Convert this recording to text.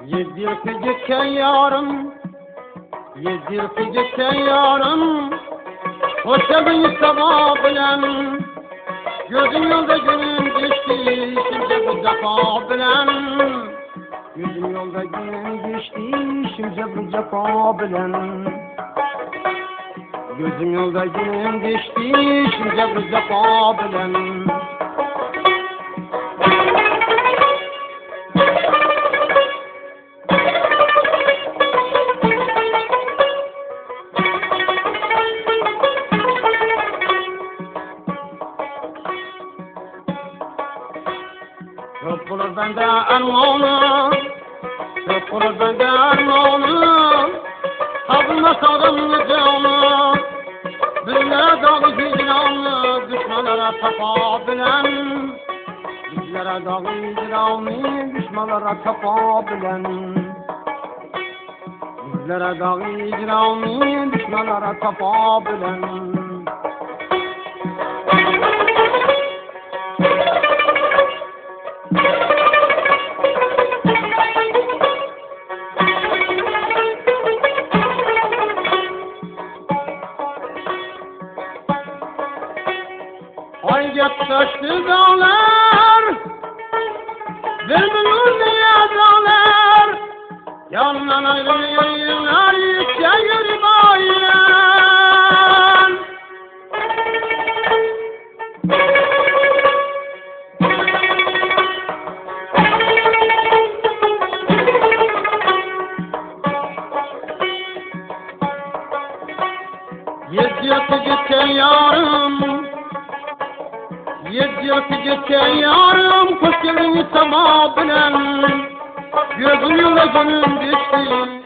Yedi geçen yarım, yedi geçen yarım, hoşça beni sabah bilen, gözüm yolda günüm geçti, şimdi bu defa bilen. Gözüm yolda günüm geçti, şimdi bu defa bilen. Gözüm yolda günüm geçti, şimdi bu defa bilen. Çok olur bende armağanım, çok olur bende armağanım, savunmasadım canım, bizlere dağı hicranı, düşmanlara tapabilen, bizlere dağı hicranı, düşmanlara tapabilen, bizlere dağı hicranı, düşmanlara tapabilen. Ay yaklaştı dağlar, vermiyor diye dağlar, yanından ayrılıyorlar, yükselir bayan. Yedi geçen yarım, yedi geçen yarım, hoş geldin sabah bilen, gözüm yola gönlüm geçti.